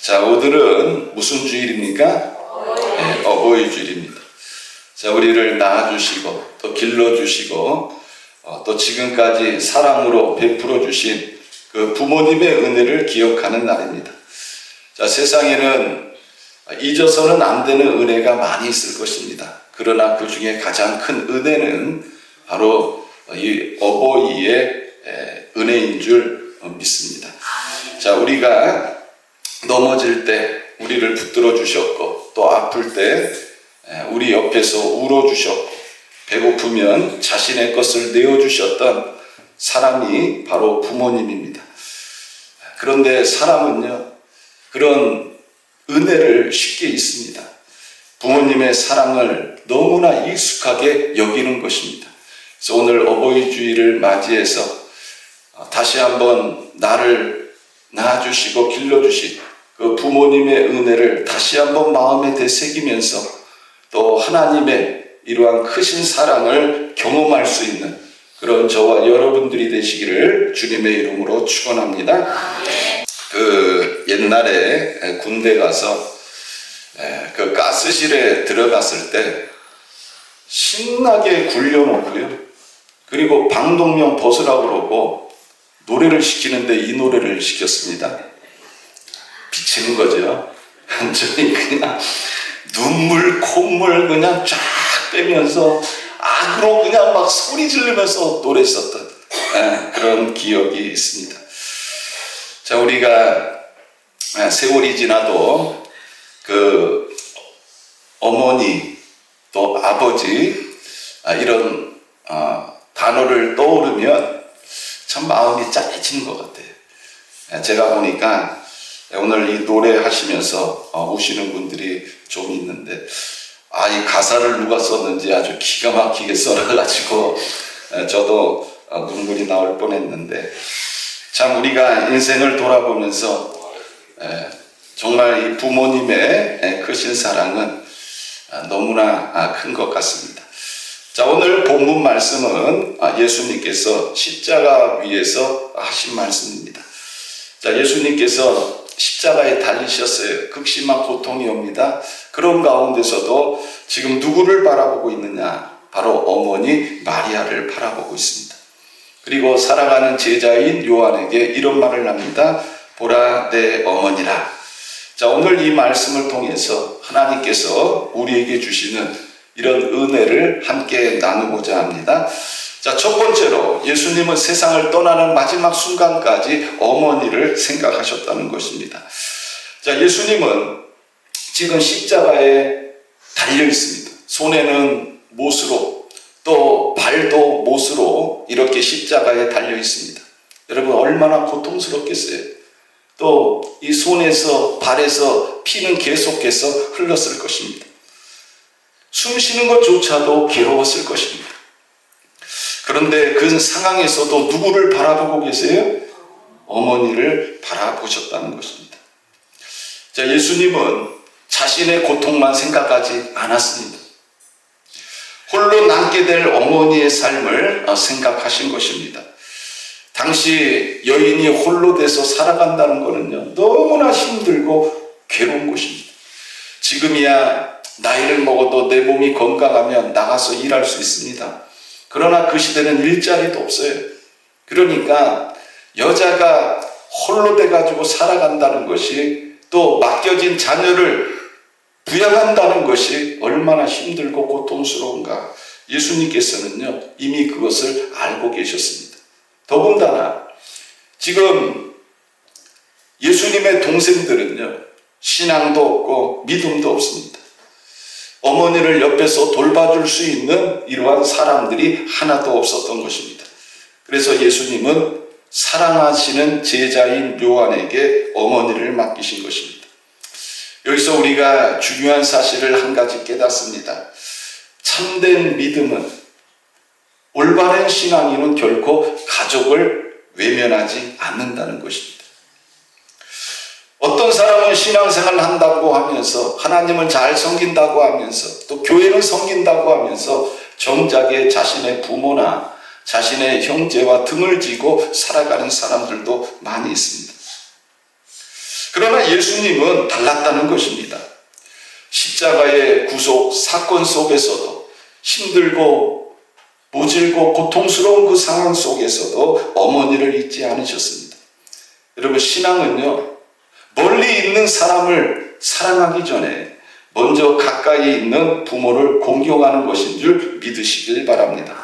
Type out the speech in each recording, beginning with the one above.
자, 오늘은 무슨 주일입니까? 네, 어버이 주일입니다. 자, 우리를 낳아주시고 또 길러주시고 또 지금까지 사랑으로 베풀어 주신 그 부모님의 은혜를 기억하는 날입니다. 자, 세상에는 잊어서는 안 되는 은혜가 많이 있을 것입니다. 그러나 그 중에 가장 큰 은혜는 바로 이 어버이의 은혜인 줄 믿습니다. 자, 우리가 넘어질 때 우리를 붙들어 주셨고 또 아플 때 우리 옆에서 울어주셨고 배고프면 자신의 것을 내어주셨던 사람이 바로 부모님입니다. 그런데 사람은요, 그런 은혜를 쉽게 잊습니다. 부모님의 사랑을 너무나 익숙하게 여기는 것입니다. 그래서 오늘 어버이 주일을 맞이해서 다시 한번 나를 낳아주시고 길러주신 그 부모님의 은혜를 다시 한번 마음에 되새기면서 또 하나님의 이러한 크신 사랑을 경험할 수 있는 그런 저와 여러분들이 되시기를 주님의 이름으로 축원합니다. 그 옛날에 군대 가서 그 가스실에 들어갔을 때 신나게 굴려놓고요. 그리고 방독면 벗으라고 그러고 노래를 시키는데 이 노래를 시켰습니다. 비치는 거죠. 완전히 그냥 눈물, 콧물 그냥 쫙 빼면서 악으로 그냥 막 소리 지르면서 노래했었던 그런 기억이 있습니다. 자, 우리가 세월이 지나도 그 어머니 또 아버지 이런 단어를 떠오르면 참 마음이 짠해지는 것 같아요. 제가 보니까 오늘 이 노래 하시면서 우시는 분들이 좀 있는데 이 가사를 누가 썼는지 아주 기가 막히게 써놔가지고 저도 눈물이 나올 뻔했는데 참 우리가 인생을 돌아보면서 정말 이 부모님의 크신 사랑은 너무나 큰 것 같습니다. 자, 오늘 본문 말씀은 예수님께서 십자가 위에서 하신 말씀입니다. 자, 예수님께서 십자가에 달리셨어요. 극심한 고통이 옵니다. 그런 가운데서도 지금 누구를 바라보고 있느냐? 바로 어머니 마리아를 바라보고 있습니다. 그리고 살아가는 제자인 요한에게 이런 말을 합니다. 보라 내 어머니라. 자, 오늘 이 말씀을 통해서 하나님께서 우리에게 주시는 이런 은혜를 함께 나누고자 합니다. 자, 첫 번째로 예수님은 세상을 떠나는 마지막 순간까지 어머니를 생각하셨다는 것입니다. 자, 예수님은 지금 십자가에 달려 있습니다. 손에는 못으로 또 발도 못으로 이렇게 십자가에 달려 있습니다. 여러분 얼마나 고통스럽겠어요. 또 이 손에서 발에서 피는 계속해서 흘렀을 것입니다. 숨 쉬는 것조차도 괴로웠을 것입니다. 그런데 그 상황에서도 누구를 바라보고 계세요? 어머니를 바라보셨다는 것입니다. 자, 예수님은 자신의 고통만 생각하지 않았습니다. 홀로 남게 될 어머니의 삶을 생각하신 것입니다. 당시 여인이 홀로 돼서 살아간다는 것은요, 너무나 힘들고 괴로운 것입니다. 지금이야 나이를 먹어도 내 몸이 건강하면 나가서 일할 수 있습니다. 그러나 그 시대는 일자리도 없어요. 그러니까 여자가 홀로 돼가지고 살아간다는 것이 또 맡겨진 자녀를 부양한다는 것이 얼마나 힘들고 고통스러운가. 예수님께서는요 이미 그것을 알고 계셨습니다. 더군다나 지금 예수님의 동생들은요 신앙도 없고 믿음도 없습니다. 어머니를 옆에서 돌봐줄 수 있는 이러한 사람들이 하나도 없었던 것입니다. 그래서 예수님은 사랑하시는 제자인 요한에게 어머니를 맡기신 것입니다. 여기서 우리가 중요한 사실을 한 가지 깨닫습니다. 참된 믿음은 올바른 신앙인은 결코 가족을 외면하지 않는다는 것입니다. 어떤 사람은 신앙생활을 한다고 하면서 하나님을 잘 섬긴다고 하면서 또 교회를 섬긴다고 하면서 정작에 자신의 부모나 자신의 형제와 등을 지고 살아가는 사람들도 많이 있습니다. 그러나 예수님은 달랐다는 것입니다. 십자가의 구속 사건 속에서도 힘들고 모질고 고통스러운 그 상황 속에서도 어머니를 잊지 않으셨습니다. 여러분, 신앙은요, 멀리 있는 사람을 사랑하기 전에 먼저 가까이 있는 부모를 공경하는 것인 줄 믿으시길 바랍니다.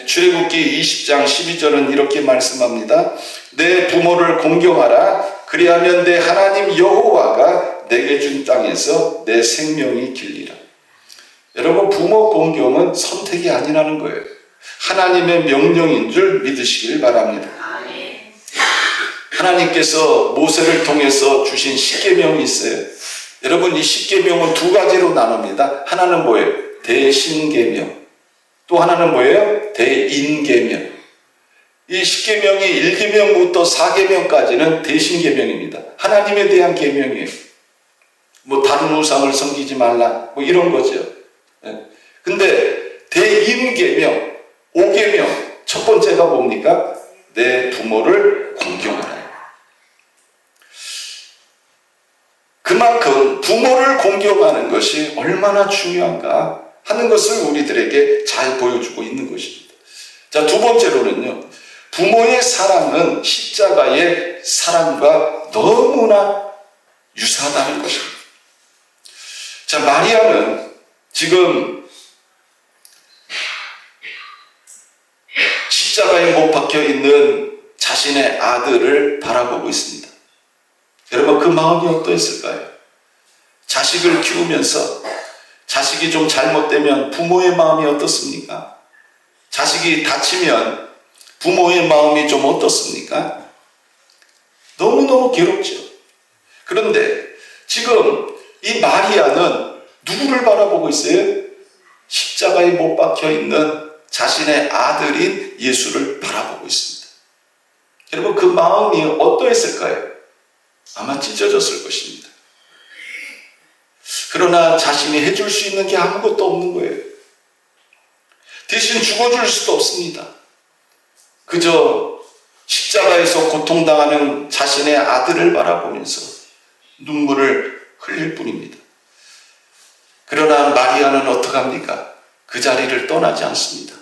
출애굽기 20장 12절은 이렇게 말씀합니다. 내 부모를 공경하라. 그리하면 내 하나님 여호와가 내게 준 땅에서 내 생명이 길리라. 여러분, 부모 공경은 선택이 아니라는 거예요. 하나님의 명령인 줄 믿으시길 바랍니다. 하나님께서 모세를 통해서 주신 십계명이 있어요. 여러분, 이 십계명은 두 가지로 나눕니다. 하나는 뭐예요? 대신계명. 또 하나는 뭐예요? 대인계명. 이 십계명이 1계명부터 4계명까지는 대신계명입니다. 하나님에 대한 계명이에요. 뭐 다른 우상을 섬기지 말라, 뭐 이런 거죠. 근데 대인계명, 5계명, 첫 번째가 뭡니까? 내 부모를 공경하라. 그만큼 부모를 공경하는 것이 얼마나 중요한가 하는 것을 우리들에게 잘 보여주고 있는 것입니다. 자, 두 번째로는요, 부모의 사랑은 십자가의 사랑과 너무나 유사하다는 것입니다. 자, 마리아는 지금 십자가에 못 박혀 있는 자신의 아들을 바라보고 있습니다. 여러분, 그 마음이 어떠했을까요? 자식을 키우면서 자식이 좀 잘못되면 부모의 마음이 어떻습니까? 자식이 다치면 부모의 마음이 좀 어떻습니까? 너무너무 괴롭죠. 그런데 지금 이 마리아는 누구를 바라보고 있어요? 십자가에 못 박혀 있는 자신의 아들인 예수를 바라보고 있습니다. 여러분, 그 마음이 어떠했을까요? 아마 찢어졌을 것입니다. 그러나 자신이 해줄 수 있는 게 아무것도 없는 거예요. 대신 죽어줄 수도 없습니다. 그저 십자가에서 고통당하는 자신의 아들을 바라보면서 눈물을 흘릴 뿐입니다. 그러나 마리아는 어떡합니까? 그 자리를 떠나지 않습니다.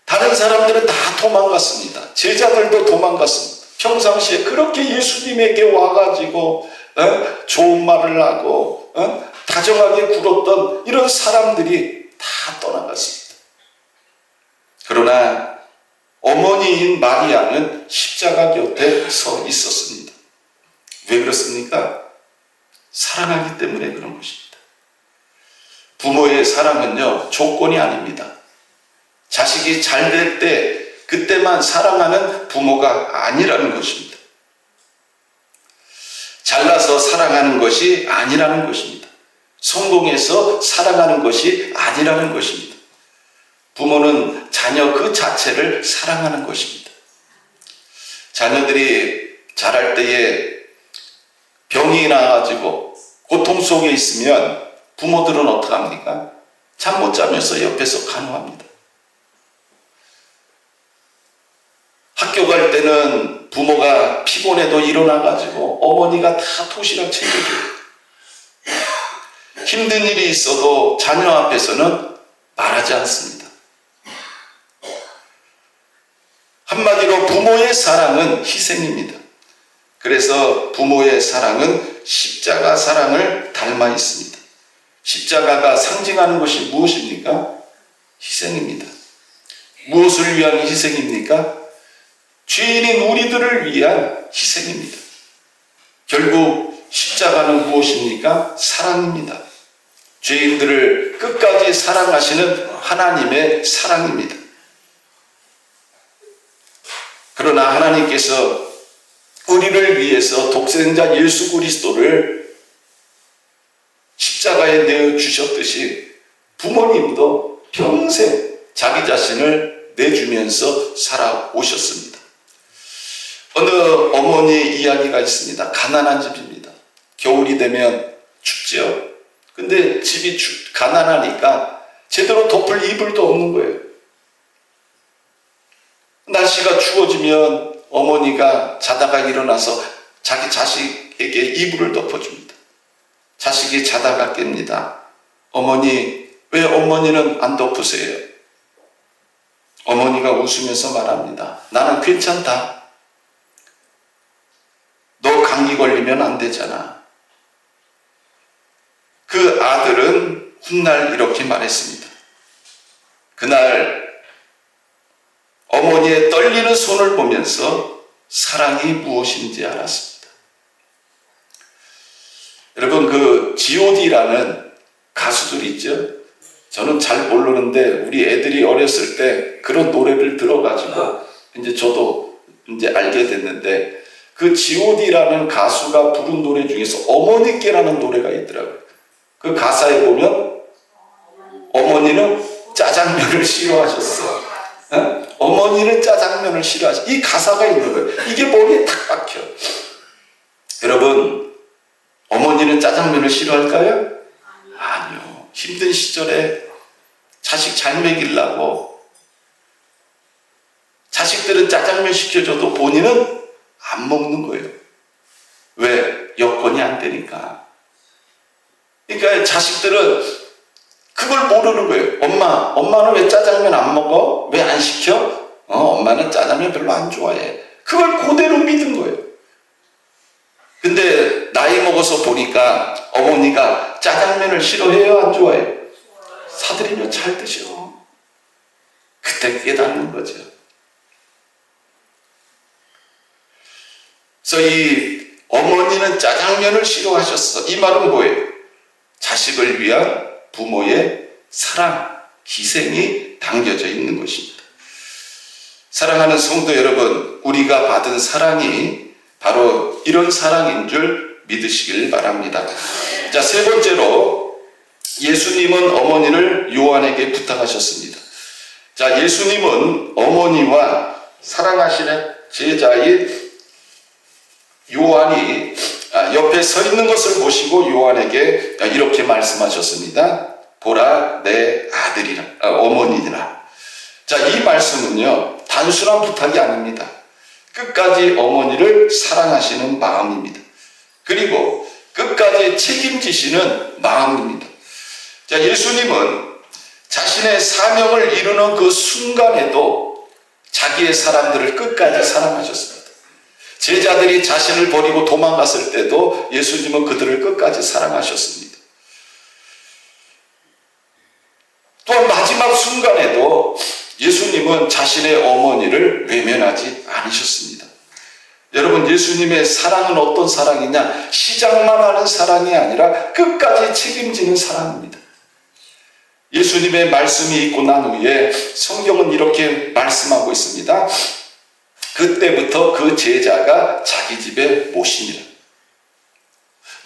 다른 사람들은 다 도망갔습니다. 제자들도 도망갔습니다. 평상시에 그렇게 예수님에게 와가지고 좋은 말을 하고 다정하게 굴었던 이런 사람들이 다 떠나갔습니다. 그러나 어머니인 마리아는 십자가 곁에 서 있었습니다. 왜 그렇습니까? 사랑하기 때문에 그런 것입니다. 부모의 사랑은요, 조건이 아닙니다. 자식이 잘 될 때 그때만 사랑하는 부모가 아니라는 것입니다. 잘나서 사랑하는 것이 아니라는 것입니다. 성공해서 사랑하는 것이 아니라는 것입니다. 부모는 자녀 그 자체를 사랑하는 것입니다. 자녀들이 자랄 때에 병이 나가지고 고통 속에 있으면 부모들은 어떡합니까? 잠 못 자면서 옆에서 간호합니다. 학교 갈 때는 부모가 피곤해도 일어나가지고 어머니가 다 도시락 챙겨줘요. 힘든 일이 있어도 자녀 앞에서는 말하지 않습니다. 한마디로 부모의 사랑은 희생입니다. 그래서 부모의 사랑은 십자가 사랑을 닮아 있습니다. 십자가가 상징하는 것이 무엇입니까? 희생입니다. 무엇을 위한 희생입니까? 죄인인 우리들을 위한 희생입니다. 결국 십자가는 무엇입니까? 사랑입니다. 죄인들을 끝까지 사랑하시는 하나님의 사랑입니다. 그러나 하나님께서 우리를 위해서 독생자 예수 그리스도를 십자가에 내어주셨듯이 부모님도 평생 자기 자신을 내주면서 살아오셨습니다. 어느 어머니 이야기가 있습니다. 가난한 집입니다. 겨울이 되면 춥죠. 근데 집이 가난하니까 제대로 덮을 이불도 없는 거예요. 날씨가 추워지면 어머니가 자다가 일어나서 자기 자식에게 이불을 덮어줍니다. 자식이 자다가 깹니다. 어머니, 왜 어머니는 안 덮으세요? 어머니가 웃으면서 말합니다. 나는 괜찮다. 너 감기 걸리면 안 되잖아. 그 아들은 훗날 이렇게 말했습니다. 그날 어머니의 떨리는 손을 보면서 사랑이 무엇인지 알았습니다. 여러분, 그 G.O.D라는 가수들 있죠? 저는 잘 모르는데 우리 애들이 어렸을 때 그런 노래를 들어가지고 이제 저도 이제 알게 됐는데, 그 G.O.D라는 가수가 부른 노래 중에서 어머니께라는 노래가 있더라고요. 그 가사에 보면 어머니는 짜장면을 싫어하셨어. 어머니는 짜장면을 싫어하셨어. 이 가사가 있는 거예요. 이게 머리에 탁 박혀. 여러분, 어머니는 짜장면을 싫어할까요? 아니요. 힘든 시절에 자식 잘 먹이려고 자식들은 짜장면 시켜줘도 본인은 안 먹는 거예요. 왜? 여건이 안 되니까. 그러니까 자식들은 그걸 모르는 거예요. 엄마는 왜 짜장면 안 먹어? 왜 안 시켜? 엄마는 짜장면 별로 안 좋아해. 그걸 그대로 믿은 거예요. 근데 나이 먹어서 보니까 어머니가 짜장면을 싫어해요? 안 좋아해요? 사드리면 잘 드셔. 그때 깨닫는 거죠. 그래서 이 어머니는 짜장면을 싫어하셨어. 이 말은 뭐예요? 자식을 위한 부모의 사랑, 희생이 담겨져 있는 것입니다. 사랑하는 성도 여러분, 우리가 받은 사랑이 바로 이런 사랑인 줄 믿으시길 바랍니다. 자, 세 번째로 예수님은 어머니를 요한에게 부탁하셨습니다. 자, 예수님은 어머니와 사랑하시는 제자인 요한이 옆에 서 있는 것을 보시고 요한에게 이렇게 말씀하셨습니다. 보라, 내 아들이라, 어머니라. 자, 이 말씀은요, 단순한 부탁이 아닙니다. 끝까지 어머니를 사랑하시는 마음입니다. 그리고 끝까지 책임지시는 마음입니다. 자, 예수님은 자신의 사명을 이루는 그 순간에도 자기의 사람들을 끝까지 사랑하셨습니다. 제자들이 자신을 버리고 도망갔을 때도 예수님은 그들을 끝까지 사랑하셨습니다. 또한 마지막 순간에도 예수님은 자신의 어머니를 외면하지 않으셨습니다. 여러분, 예수님의 사랑은 어떤 사랑이냐? 시작만 하는 사랑이 아니라 끝까지 책임지는 사랑입니다. 예수님의 말씀이 있고 난 후에 성경은 이렇게 말씀하고 있습니다. 그때부터 그 제자가 자기 집에 모시니라.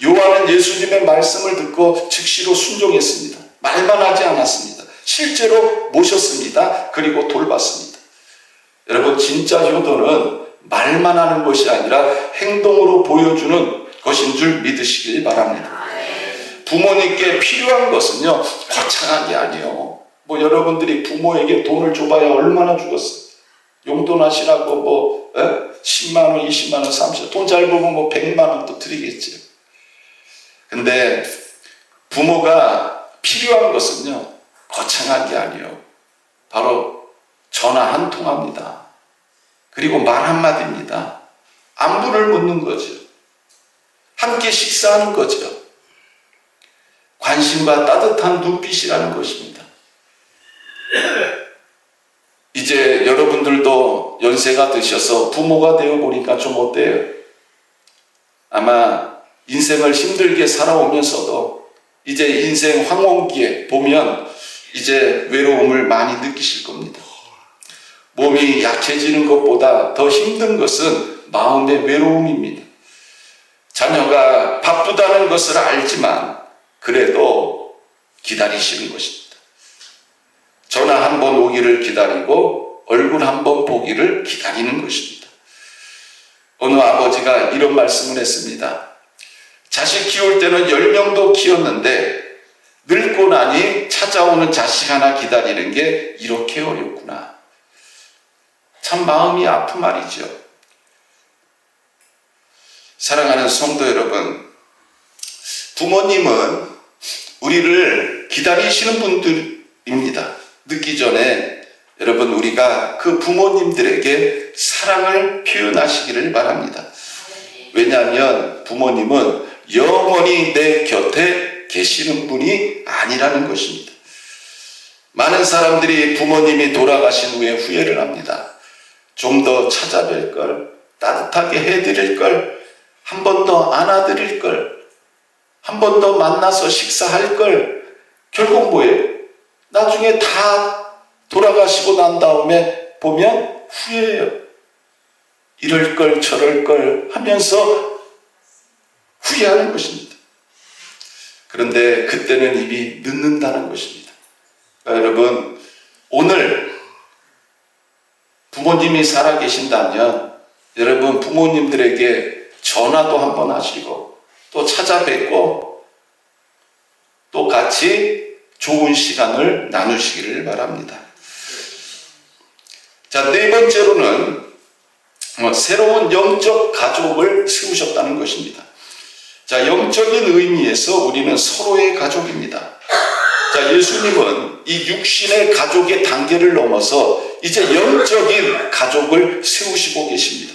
요한은 예수님의 말씀을 듣고 즉시로 순종했습니다. 말만 하지 않았습니다. 실제로 모셨습니다. 그리고 돌봤습니다. 여러분, 진짜 효도는 말만 하는 것이 아니라 행동으로 보여주는 것인 줄 믿으시길 바랍니다. 부모님께 필요한 것은요, 거창한 게 아니에요. 뭐 여러분들이 부모에게 돈을 줘봐야 얼마나 주겠어요. 용돈 하시라고 10만 원, 20만 원, 30만 원, 돈 잘 벌면 100만 원도 드리겠지요. 근데 부모가 필요한 것은요, 거창한 게 아니에요. 바로 전화 한 통화입니다. 그리고 말 한마디입니다. 안부를 묻는 거죠. 함께 식사하는 거죠. 관심과 따뜻한 눈빛이라는 것입니다. 이제 여러분들도 연세가 드셔서 부모가 되어 보니까 좀 어때요? 아마 인생을 힘들게 살아오면서도 이제 인생 황혼기에 보면 이제 외로움을 많이 느끼실 겁니다. 몸이 약해지는 것보다 더 힘든 것은 마음의 외로움입니다. 자녀가 바쁘다는 것을 알지만 그래도 기다리시는 것입니다. 전화 한 번 오기를 기다리고 얼굴 한 번 보기를 기다리는 것입니다. 어느 아버지가 이런 말씀을 했습니다. 자식 키울 때는 10명도 키웠는데 늙고 나니 찾아오는 자식 하나 기다리는 게 이렇게 어렵구나. 참 마음이 아픈 말이죠. 사랑하는 성도 여러분, 부모님은 우리를 기다리시는 분들입니다. 늦기 전에 여러분, 우리가 그 부모님들에게 사랑을 표현하시기를 바랍니다. 왜냐하면 부모님은 영원히 내 곁에 계시는 분이 아니라는 것입니다. 많은 사람들이 부모님이 돌아가신 후에 후회를 합니다. 좀 더 찾아뵐 걸, 따뜻하게 해드릴 걸, 한 번 더 안아드릴 걸, 한 번 더 만나서 식사할 걸. 결국 뭐예요? 나중에 다 돌아가시고 난 다음에 보면 후회해요. 이럴 걸 저럴 걸 하면서 후회하는 것입니다. 그런데 그때는 이미 늦는다는 것입니다. 그러니까 여러분, 오늘 부모님이 살아계신다면 여러분 부모님들에게 전화도 한번 하시고 또 찾아뵙고 또 같이 좋은 시간을 나누시기를 바랍니다. 자, 네 번째로는 새로운 영적 가족을 세우셨다는 것입니다. 자, 영적인 의미에서 우리는 서로의 가족입니다. 자, 예수님은 이 육신의 가족의 단계를 넘어서 이제 영적인 가족을 세우시고 계십니다.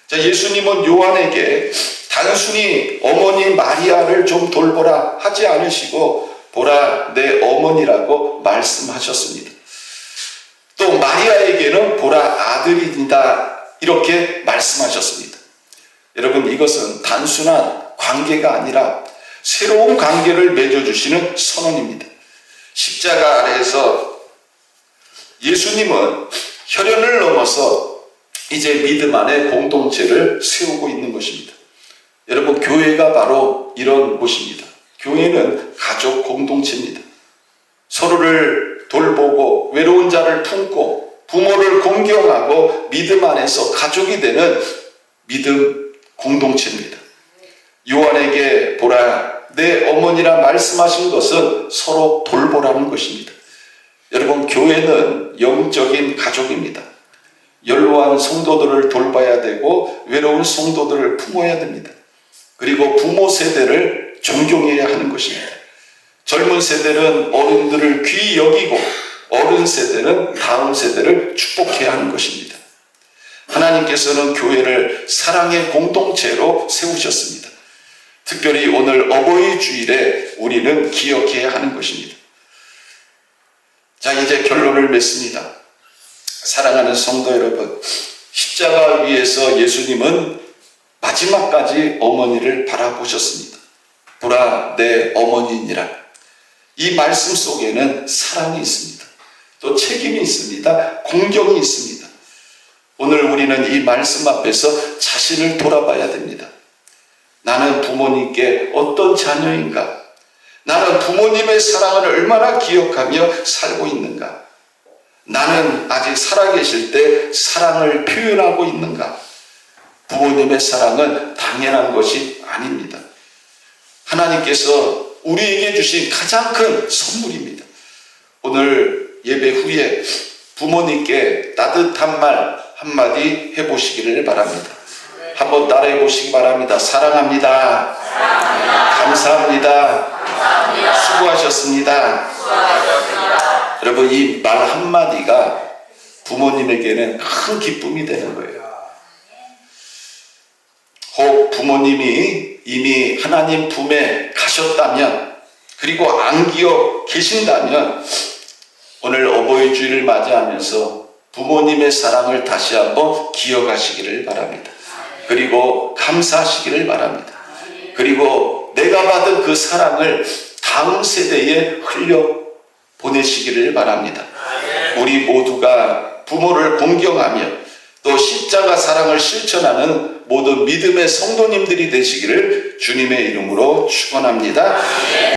자, 예수님은 요한에게 단순히 어머니 마리아를 좀 돌보라 하지 않으시고 보라 내 어머니라고 말씀하셨습니다. 또 마리아에게는 보라 아들이다 이렇게 말씀하셨습니다. 여러분, 이것은 단순한 관계가 아니라 새로운 관계를 맺어주시는 선언입니다. 십자가 아래에서 예수님은 혈연을 넘어서 이제 믿음 안에 공동체를 세우고 있는 것입니다. 여러분, 교회가 바로 이런 곳입니다. 교회는 가족 공동체입니다. 서로를 돌보고 외로운 자를 품고 부모를 공경하고 믿음 안에서 가족이 되는 믿음 공동체입니다. 요한에게 보라 내 어머니라 말씀하신 것은 서로 돌보라는 것입니다. 여러분, 교회는 영적인 가족입니다. 연로한 성도들을 돌봐야 되고 외로운 성도들을 품어야 됩니다. 그리고 부모 세대를 존경해야 하는 것입니다. 젊은 세대는 어른들을 귀히 여기고 어른 세대는 다음 세대를 축복해야 하는 것입니다. 하나님께서는 교회를 사랑의 공동체로 세우셨습니다. 특별히 오늘 어버이 주일에 우리는 기억해야 하는 것입니다. 자, 이제 결론을 맺습니다. 사랑하는 성도 여러분, 십자가 위에서 예수님은 마지막까지 어머니를 바라보셨습니다. 보라 내 어머니니라. 이 말씀 속에는 사랑이 있습니다. 또 책임이 있습니다. 공경이 있습니다. 오늘 우리는 이 말씀 앞에서 자신을 돌아봐야 됩니다. 나는 부모님께 어떤 자녀인가? 나는 부모님의 사랑을 얼마나 기억하며 살고 있는가? 나는 아직 살아계실 때 사랑을 표현하고 있는가? 부모님의 사랑은 당연한 것이 아닙니다. 하나님께서 우리에게 주신 가장 큰 선물입니다. 오늘 예배 후에 부모님께 따뜻한 말 한마디 해보시기를 바랍니다. 한번 따라해 보시기 바랍니다. 사랑합니다. 감사합니다. 수고하셨습니다. 여러분, 이 말 한마디가 부모님에게는 큰 기쁨이 되는 거예요. 혹 부모님이 이미 하나님 품에 가셨다면, 그리고 안 기억 계신다면 오늘 어버이 주일을 맞이하면서 부모님의 사랑을 다시 한번 기억하시기를 바랍니다. 그리고 감사하시기를 바랍니다. 그리고 내가 받은 그 사랑을 다음 세대에 흘려 보내시기를 바랍니다. 우리 모두가 부모를 공경하며 또 십자가 사랑을 실천하는 모든 믿음의 성도님들이 되시기를 주님의 이름으로 축원합니다.